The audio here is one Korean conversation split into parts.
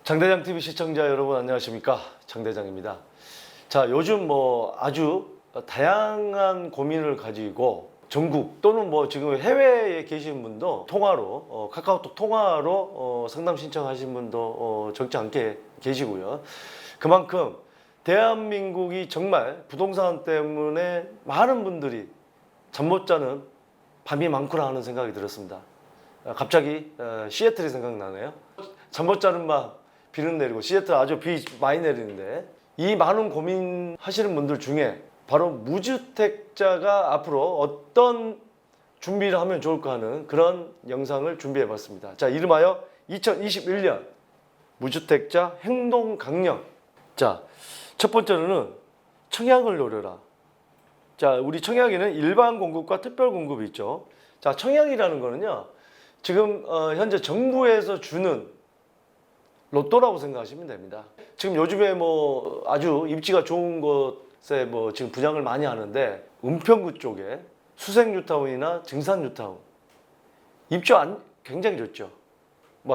장대장 TV 시청자 여러분 안녕하십니까? 장대장입니다. 자, 요즘 아주 다양한 고민을 가지고 전국 또는 지금 해외에 계신 분도 통화로 카카오톡 통화로 상담 신청하신 분도 적지 않게 계시고요. 그만큼 대한민국이 정말 부동산 때문에 많은 분들이 잠 못 자는 밤이 많구나 하는 생각이 들었습니다. 갑자기 시애틀이 생각나네요. 잠 못 자는 밤 비는 내리고, 시애틀 아주 비 많이 내리는데, 이 많은 고민하시는 분들 중에 바로 무주택자가 앞으로 어떤 준비를 하면 좋을까 하는 그런 영상을 준비해 봤습니다. 자, 이름하여 2021년 무주택자 행동 강령. 자, 첫 번째로는 청약을 노려라. 자, 우리 청약에는 일반 공급과 특별 공급이 있죠. 자, 청약이라는 거는요, 지금 현재 정부에서 주는 로또라고 생각하시면 됩니다. 지금 요즘에 아주 입지가 좋은 곳에 지금 분양을 많이 하는데, 은평구 쪽에 수색뉴타운이나 증산뉴타운 입지 굉장히 좋죠.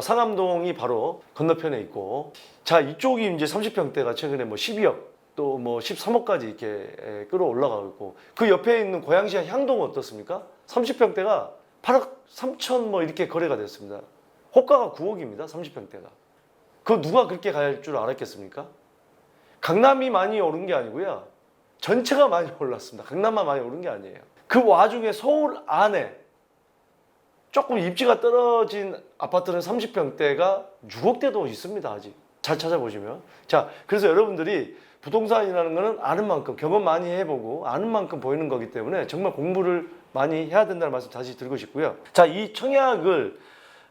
상암동이 바로 건너편에 있고, 자, 이쪽이 이제 30평대가 최근에 12억 또 13억까지 이렇게 끌어올라가고 있고, 그 옆에 있는 고양시의 향동은 어떻습니까? 30평대가 8억 3천 이렇게 거래가 됐습니다. 호가가 9억입니다. 30평대가. 그거 누가 그렇게 갈 줄 알았겠습니까? 강남이 많이 오른 게 아니고요, 전체가 많이 올랐습니다. 강남만 많이 오른 게 아니에요. 그 와중에 서울 안에 조금 입지가 떨어진 아파트는 30평대가 6억대도 있습니다. 아직 잘 찾아보시면. 자, 그래서 여러분들이 부동산이라는 거는 아는 만큼, 경험 많이 해보고 아는 만큼 보이는 거기 때문에 정말 공부를 많이 해야 된다는 말씀 다시 드리고 싶고요. 자, 이 청약을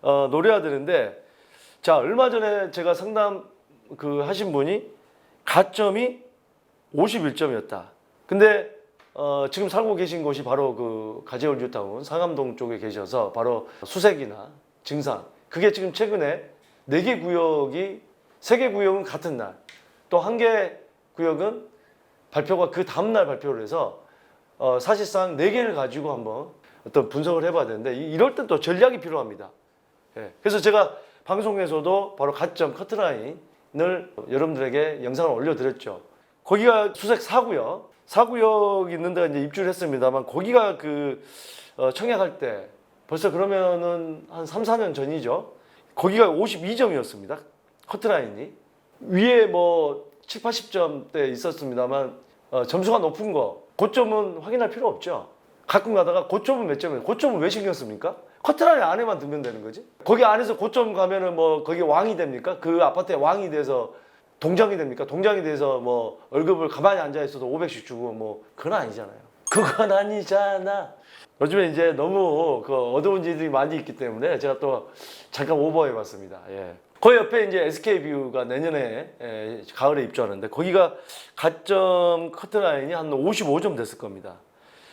노려야 되는데, 자, 얼마 전에 제가 상담 하신 분이 가점이 51점이었다. 근데 지금 살고 계신 곳이 바로 가재울 뉴타운 상암동 쪽에 계셔서 바로 수색이나 증산, 그게 지금 최근에 4개 구역이, 3개 구역은 같은 날, 또 1개 구역은 발표가 그 다음날 발표를 해서 사실상 4개를 가지고 한번 어떤 분석을 해봐야 되는데, 이럴 땐 또 전략이 필요합니다. 예. 그래서 제가 방송에서도 바로 가점 커트라인을 여러분들에게 영상을 올려드렸죠. 거기가 수색 4구역 있는 데가 이제 입주를 했습니다만, 거기가 청약할 때 벌써 그러면은 한 3, 4년 전이죠. 거기가 52점이었습니다. 커트라인이. 위에 7, 80점대 있었습니다만, 점수가 높은 거, 고점은 확인할 필요 없죠. 가끔 가다가 고점은 몇 점이에요? 고점은 왜 신경 씁니까? 커트라인 안에만 두면 되는 거지. 거기 안에서 고점 가면은 거기 왕이 됩니까? 그 아파트에 왕이 돼서 동장이 됩니까? 동장이 돼서 월급을 가만히 앉아 있어도 500씩 주고 그건 아니잖아요. 그건 아니잖아. 요즘에 이제 너무 어두운 지들이 많이 있기 때문에 제가 또 잠깐 오버해 봤습니다. 예. 그 옆에 이제 SK뷰가 내년에 가을에 입주하는데, 거기가 가점 커트라인이 한 55점 됐을 겁니다.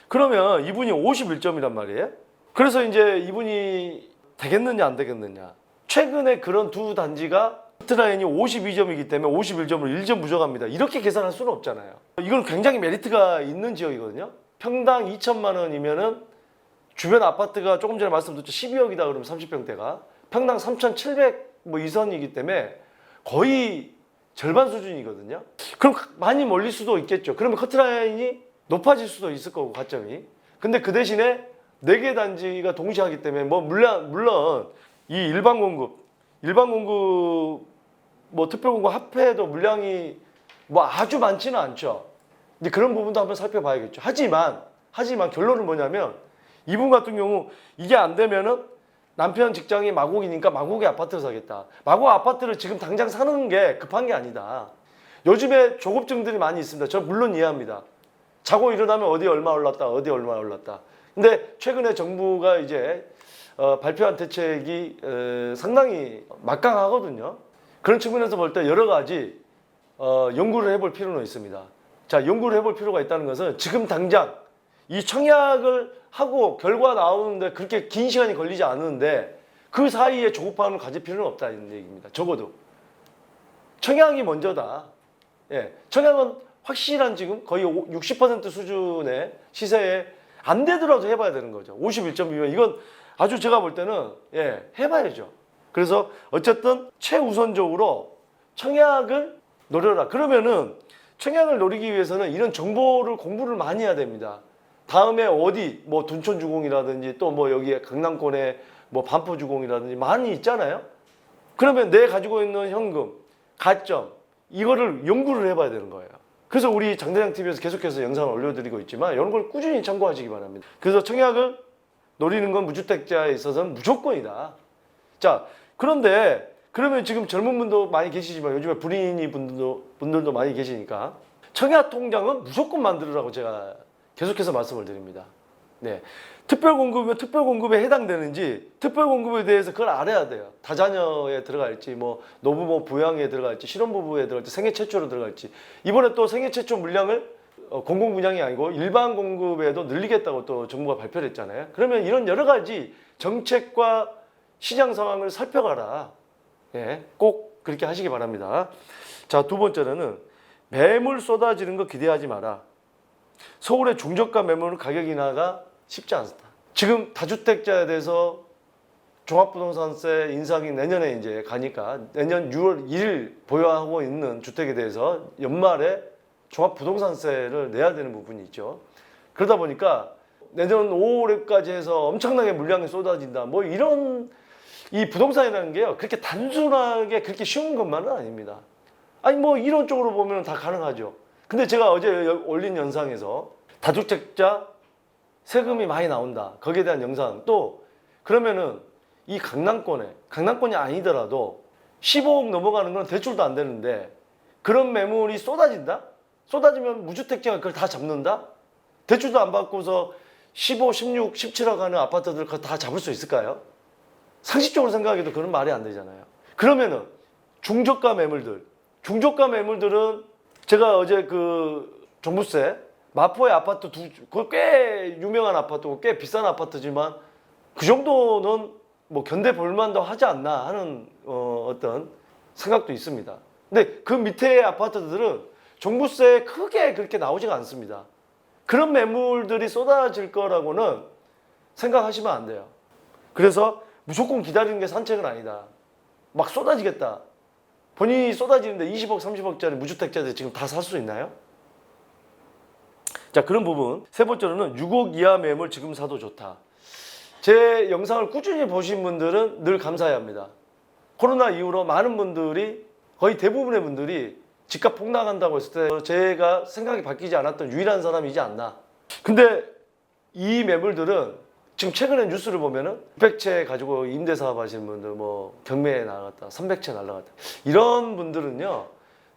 그러면 이분이 51점이란 말이에요. 그래서 이제 이분이 되겠느냐 안 되겠느냐. 최근에 그런 두 단지가 커트라인이 52점이기 때문에 51점을 1점 부족합니다. 이렇게 계산할 수는 없잖아요. 이건 굉장히 메리트가 있는 지역이거든요. 평당 2천만 원이면은 주변 아파트가 조금 전에 말씀드렸죠. 12억이다 그러면 30평대가 평당 3,700 이선이기 때문에 거의 절반 수준이거든요. 그럼 많이 몰릴 수도 있겠죠. 그러면 커트라인이 높아질 수도 있을 거고, 가점이. 근데 그 대신에 4개 단지가 동시에 하기 때문에 물론 이 일반 공급 특별 공급 합해도 물량이 아주 많지는 않죠. 근데 그런 부분도 한번 살펴봐야겠죠. 하지만 결론은 뭐냐면, 이분 같은 경우 이게 안 되면은 남편 직장이 마곡이니까 마곡에 아파트를 사겠다. 마곡 아파트를 지금 당장 사는 게 급한 게 아니다. 요즘에 조급증들이 많이 있습니다. 저 물론 이해합니다. 자고 일어나면 어디 얼마 올랐다, 어디 얼마 올랐다. 근데 최근에 정부가 이제 발표한 대책이 상당히 막강하거든요. 그런 측면에서 볼 때 여러 가지 연구를 해볼 필요는 있습니다. 자, 연구를 해볼 필요가 있다는 것은 지금 당장 이 청약을 하고 결과 나오는데 그렇게 긴 시간이 걸리지 않는데, 그 사이에 조급함을 가질 필요는 없다는 얘기입니다. 적어도 청약이 먼저다. 예, 청약은 확실한 지금 거의 60% 수준의 시세에 안 되더라도 해봐야 되는 거죠. 51점이면 이건 아주 제가 볼 때는 해봐야죠. 그래서 어쨌든 최우선적으로 청약을 노려라. 그러면은 청약을 노리기 위해서는 이런 정보를 공부를 많이 해야 됩니다. 다음에 어디 뭐 둔촌주공이라든지 또 뭐 여기 강남권에 뭐 반포주공이라든지 많이 있잖아요. 그러면 내 가지고 있는 현금, 가점 이거를 연구를 해봐야 되는 거예요. 그래서 우리 장대장 TV에서 계속해서 영상을 올려드리고 있지만 이런 걸 꾸준히 참고하시기 바랍니다. 그래서 청약을 노리는 건 무주택자에 있어서는 무조건이다. 자, 그런데 그러면 지금 젊은 분도 많이 계시지만 요즘에 불인이 분들도 많이 계시니까 청약 통장은 무조건 만들으라고 제가 계속해서 말씀을 드립니다. 네. 특별공급이면 특별공급에 해당되는지 특별공급에 대해서 그걸 알아야 돼요. 다자녀에 들어갈지 뭐 노부모 부양에 들어갈지 신혼부부에 들어갈지 생애 최초로 들어갈지 이번에 또 생애 최초 물량을 공공분양이 아니고 일반 공급에도 늘리겠다고 또 정부가 발표를 했잖아요. 그러면 이런 여러 가지 정책과 시장 상황을 살펴가라. 예, 꼭 그렇게 하시기 바랍니다. 자, 두 번째로는 매물 쏟아지는 거 기대하지 마라. 서울의 중저가 매물 가격 인하가 쉽지 않다. 지금 다주택자에 대해서 종합부동산세 인상이 내년에 이제 가니까 내년 6월 1일 보유하고 있는 주택에 대해서 연말에 종합부동산세를 내야 되는 부분이 있죠. 그러다 보니까 내년 5월까지 해서 엄청나게 물량이 쏟아진다. 뭐 이런 이 부동산이라는 게요. 그렇게 단순하게 그렇게 쉬운 것만은 아닙니다. 아니 뭐 이론적으로 보면 다 가능하죠. 근데 제가 어제 올린 영상에서 다주택자 세금이 많이 나온다. 거기에 대한 영상 또 그러면은 이 강남권이 아니더라도 15억 넘어가는 건 대출도 안 되는데 그런 매물이 쏟아진다? 쏟아지면 무주택자가 그걸 다 잡는다? 대출도 안 받고서 15, 16, 17억 하는 아파트들 그거 다 잡을 수 있을까요? 상식적으로 생각해도 그런 말이 안 되잖아요. 그러면은 중저가 매물들은 제가 어제 그 종부세 마포의 아파트 그거 꽤 유명한 아파트고 꽤 비싼 아파트지만 그 정도는 뭐 견뎌 볼만도 하지 않나 하는 어떤 생각도 있습니다. 근데 그 밑에 아파트들은 종부세 크게 그렇게 나오지가 않습니다. 그런 매물들이 쏟아질 거라고는 생각하시면 안 돼요. 그래서 무조건 기다리는 게 산책은 아니다. 막 쏟아지겠다. 본인이 쏟아지는데 20억, 30억짜리 무주택자들 지금 다 살 수 있나요? 자, 그런 부분. 세 번째로는 6억 이하 매물 지금 사도 좋다. 제 영상을 꾸준히 보신 분들은 늘 감사해야 합니다. 코로나 이후로 많은 분들이 거의 대부분의 분들이 집값 폭락한다고 했을 때 제가 생각이 바뀌지 않았던 유일한 사람이지 않나. 근데 이 매물들은 지금 최근에 뉴스를 보면은 600채 가지고 임대 사업 하시는 분들 뭐 경매에 나갔다 300채 날라갔다 이런 분들은요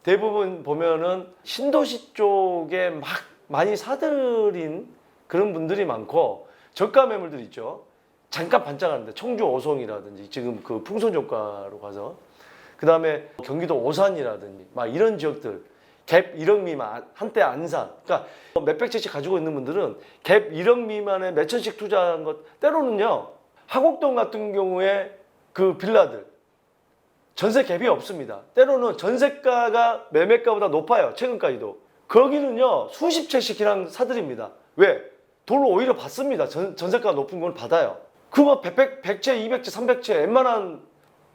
대부분 보면은 신도시 쪽에 막 많이 사들인 그런 분들이 많고 저가 매물들 있죠. 잠깐 반짝하는데 청주 오송이라든지 지금 그 풍선효과로 가서 그 다음에 경기도 오산이라든지 막 이런 지역들 갭 1억 미만 한때 안산 그러니까 몇백 채씩 가지고 있는 분들은 갭 1억 미만에 몇 천씩 투자한 것 때로는요 하곡동 같은 경우에 그 빌라들 전세 갭이 없습니다. 때로는 전세가가 매매가보다 높아요. 최근까지도 거기는요 수십 채씩 그냥 사들입니다. 왜? 돈을 오히려 받습니다. 전세가가 높은 걸 받아요. 그거 100채, 200채, 300채 웬만한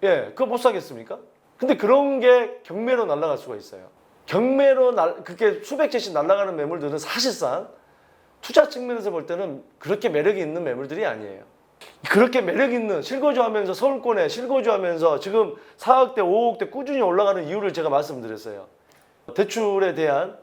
그거 못 사겠습니까? 근데 그런 게 경매로 날아갈 수가 있어요. 경매로 그렇게 수백 채씩 날아가는 매물들은 사실상 투자 측면에서 볼 때는 그렇게 매력이 있는 매물들이 아니에요. 그렇게 매력 있는 실거주하면서 서울권에 실거주하면서 지금 4억대, 5억대 꾸준히 올라가는 이유를 제가 말씀드렸어요. 대출에 대한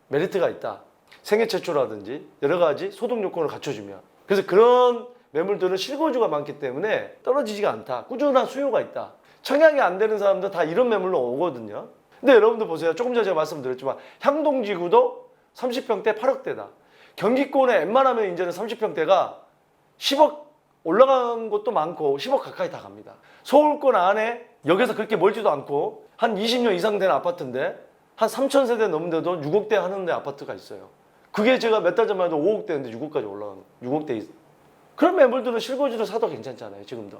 메리트가 있다. 생애 최초라든지 여러 가지 소득 요건을 갖춰주면. 그래서 그런 매물들은 실거주가 많기 때문에 떨어지지가 않다. 꾸준한 수요가 있다. 청약이 안 되는 사람들 다 이런 매물로 오거든요. 근데 여러분들 보세요. 조금 전에 제가 말씀드렸지만 향동지구도 30평대 8억대다. 경기권에 웬만하면 이제는 30평대가 10억 올라간 곳도 많고 10억 가까이 다 갑니다. 서울권 안에 여기서 그렇게 멀지도 않고 한 20년 이상 된 아파트인데 한 3,000세대 넘는데도 6억대 하는 데 아파트가 있어요. 그게 제가 몇 달 전만 해도 5억대인데 6억까지 올라가는 6억대. 그런 매물들은 실거주로 사도 괜찮잖아요. 지금도.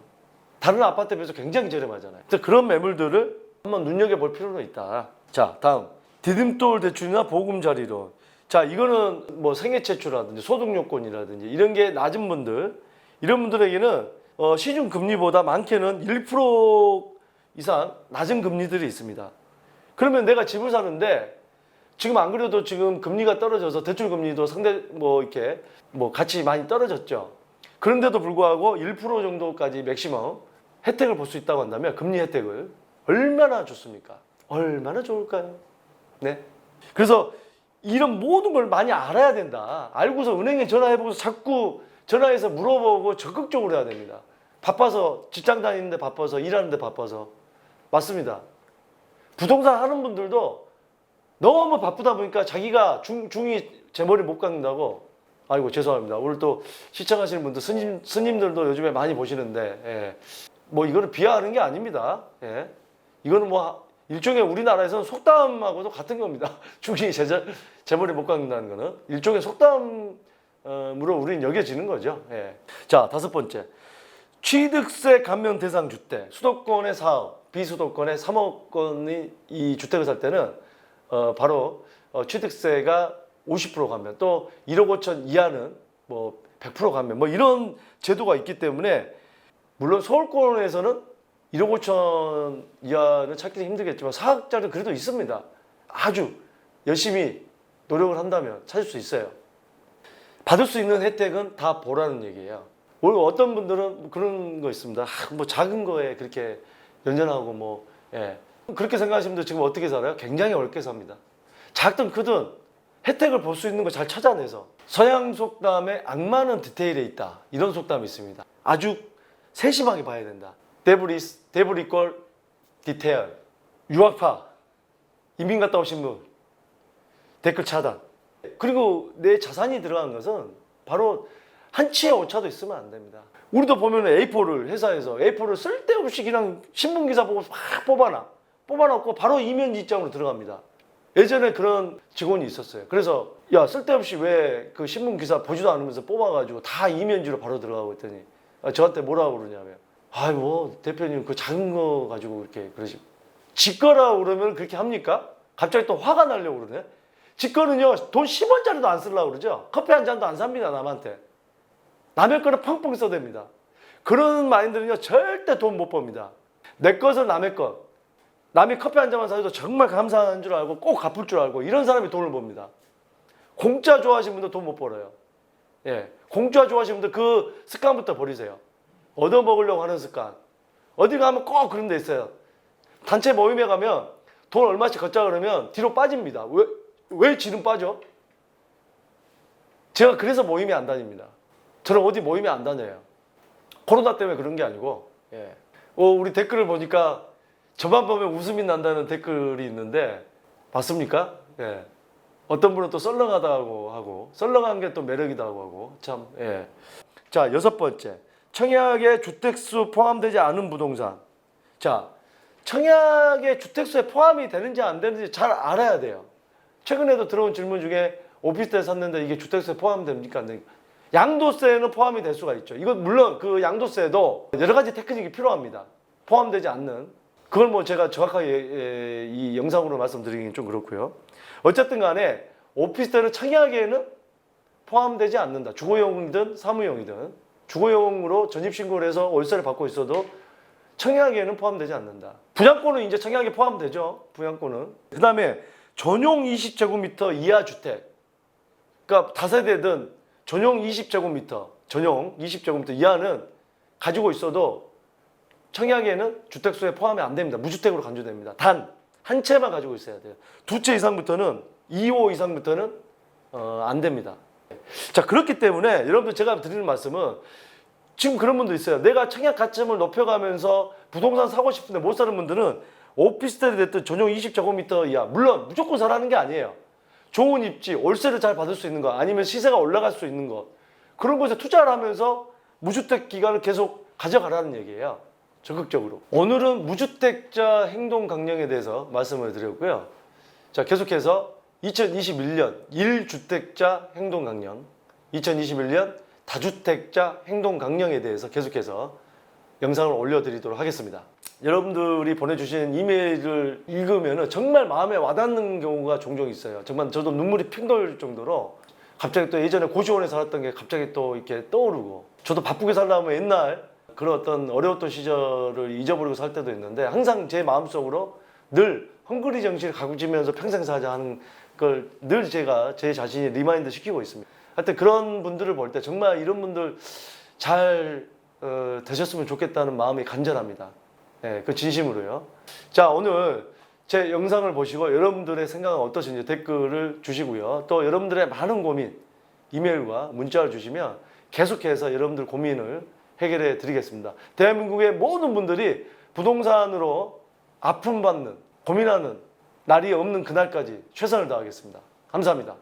다른 아파트에 비해서 굉장히 저렴하잖아요. 그래서 그런 매물들을 한번 눈여겨볼 필요는 있다. 자, 다음 디딤돌 대출이나 보금자리론. 자, 이거는 뭐 생애채초라든지 소득요건이라든지 이런 게 낮은 분들 이런 분들에게는 시중 금리보다 많게는 1% 이상 낮은 금리들이 있습니다. 그러면 내가 집을 사는데 지금 안 그래도 지금 금리가 떨어져서 대출 금리도 상대 뭐 이렇게 뭐 같이 많이 떨어졌죠. 그런데도 불구하고 1% 정도까지 맥시멈 혜택을 볼 수 있다고 한다면 금리 혜택을 얼마나 좋습니까? 얼마나 좋을까요? 네. 그래서 이런 모든 걸 많이 알아야 된다. 알고서 은행에 전화해보고 자꾸 전화해서 물어보고 적극적으로 해야 됩니다. 바빠서 직장 다니는데 바빠서 일하는데 바빠서 맞습니다. 부동산 하는 분들도 너무 바쁘다 보니까 자기가 중이 제 머리 못 깎는다고. 아이고 죄송합니다. 오늘 또 시청하시는 분들 스님들도 요즘에 많이 보시는데 예. 뭐 이거는 비하하는 게 아닙니다. 예. 이거는 뭐 일종의 우리나라에서는 속담하고도 같은 겁니다. 중이 제 머리 못 깎는다는 거는 일종의 속담으로 우리는 여겨지는 거죠. 예. 자, 5번째. 취득세 감면 대상 주택, 수도권의 4억, 비수도권의 3억권이 이 주택을 살 때는 바로 취득세가 50% 감면, 또 1억 5천 이하는 뭐 100% 감면, 뭐 이런 제도가 있기 때문에 물론 서울권에서는 1억 5천 이하는 찾기 힘들겠지만 4억짜리는 그래도 있습니다. 아주 열심히 노력을 한다면 찾을 수 있어요. 받을 수 있는 혜택은 다 보라는 얘기예요. 어떤 분들은 그런 거 있습니다. 뭐 작은 거에 그렇게 연연하고 뭐 예. 그렇게 생각하시는 분들 지금 어떻게 살아요? 굉장히 어렵게 삽니다. 작든 크든 혜택을 볼 수 있는 거 잘 찾아내서 서양 속담에 악마는 디테일에 있다. 이런 속담이 있습니다. 아주 세심하게 봐야 된다. 데블 이퀄 디테일. 유학파, 이민 갔다 오신 분, 댓글 차단. 그리고 내 자산이 들어간 것은 바로 한치의 오차도 있으면 안 됩니다. 우리도 보면 A4를 회사에서 A4를 쓸데없이 그냥 신문기사 보고 막 뽑아놓고 바로 이면지 입장으로 들어갑니다. 예전에 그런 직원이 있었어요. 그래서 야 쓸데없이 왜 그 신문기사 보지도 않으면서 뽑아가지고 다 이면지로 바로 들어가고 했더니 저한테 뭐라고 그러냐면 아이 뭐 대표님 그 작은 거 가지고 이렇게 그러시 지 거라고 그러면 그렇게 합니까? 갑자기 또 화가 나려고 그러네. 지 거는요 돈 10원짜리도 안 쓰려고 그러죠. 커피 한 잔도 안 삽니다 남한테. 남의 거는 펑펑 써댑니다. 그런 마인드는요 절대 돈 못 법니다. 내 것은 남의 것. 남이 커피 한 잔만 사줘도 정말 감사한 줄 알고 꼭 갚을 줄 알고 이런 사람이 돈을 법니다. 공짜 좋아하시는 분들 돈 못 벌어요. 예, 공짜 좋아하시는 분들 그 습관부터 버리세요. 얻어먹으려고 하는 습관. 어디 가면 꼭 그런 데 있어요. 단체 모임에 가면 돈 얼마씩 걷자 그러면 뒤로 빠집니다. 왜 지는 빠져? 제가 그래서 모임에 안 다닙니다. 저는 어디 모임에 안 다녀요. 코로나 때문에 그런 게 아니고 예. 우리 댓글을 보니까 저만 보면 웃음이 난다는 댓글이 있는데 봤습니까? 예. 어떤 분은 또 썰렁하다고 하고 썰렁한 게 또 매력이다고 하고 참 예. 자 6번째 청약에 주택수 포함되지 않은 부동산. 자 청약에 주택수에 포함이 되는지 안 되는지 잘 알아야 돼요. 최근에도 들어온 질문 중에 오피스텔 샀는데 이게 주택수에 포함됩니까 안 됩니까? 양도세는 포함이 될 수가 있죠. 이건 물론 그 양도세도 여러 가지 테크닉이 필요합니다. 포함되지 않는. 그걸 뭐 제가 정확하게 이 영상으로 말씀드리긴 좀 그렇고요. 어쨌든 간에 오피스텔은 청약에는 포함되지 않는다. 주거용이든 사무용이든 주거용으로 전입신고를 해서 월세를 받고 있어도 청약에는 포함되지 않는다. 분양권은 이제 청약에 포함되죠. 분양권은. 그 다음에 전용 20제곱미터 이하 주택. 그러니까 다세대든 전용 20제곱미터, 전용 20제곱미터 이하는 가지고 있어도 청약에는 주택수에 포함이 안 됩니다. 무주택으로 간주됩니다. 단 한 채만 가지고 있어야 돼요. 2채 이상부터는 2호 이상부터는 안 됩니다. 자 그렇기 때문에 여러분들 제가 드리는 말씀은 지금 그런 분도 있어요. 내가 청약 가점을 높여가면서 부동산 사고 싶은데 못 사는 분들은 오피스텔이 됐든 전용 20제곱미터 이하 물론 무조건 사라는 게 아니에요. 좋은 입지, 월세를 잘 받을 수 있는 거 아니면 시세가 올라갈 수 있는 것 그런 곳에 투자를 하면서 무주택 기간을 계속 가져가라는 얘기예요. 적극적으로. 오늘은 무주택자 행동 강령에 대해서 말씀을 드렸고요. 자, 계속해서 2021년 1주택자 행동 강령, 2021년 다주택자 행동 강령에 대해서 계속해서 영상을 올려드리도록 하겠습니다. 여러분들이 보내주신 이메일을 읽으면 정말 마음에 와닿는 경우가 종종 있어요. 정말 저도 눈물이 핑 돌 정도로 갑자기 또 예전에 고시원에 살았던 게 갑자기 또 이렇게 떠오르고 저도 바쁘게 살다 보면 옛날 그런 어떤 어려웠던 시절을 잊어버리고 살 때도 있는데 항상 제 마음속으로 늘 헝그리 정신을 가꾸면서 평생 사자 하는 걸 늘 제가 제 자신이 리마인드 시키고 있습니다. 하여튼 그런 분들을 볼 때 정말 이런 분들 잘 되셨으면 좋겠다는 마음이 간절합니다. 네, 그 진심으로요. 자, 오늘 제 영상을 보시고 여러분들의 생각은 어떠신지 댓글을 주시고요. 또 여러분들의 많은 고민 이메일과 문자를 주시면 계속해서 여러분들 고민을 해결해 드리겠습니다. 대한민국의 모든 분들이 부동산으로 아픔받는 고민하는 날이 없는 그날까지 최선을 다하겠습니다. 감사합니다.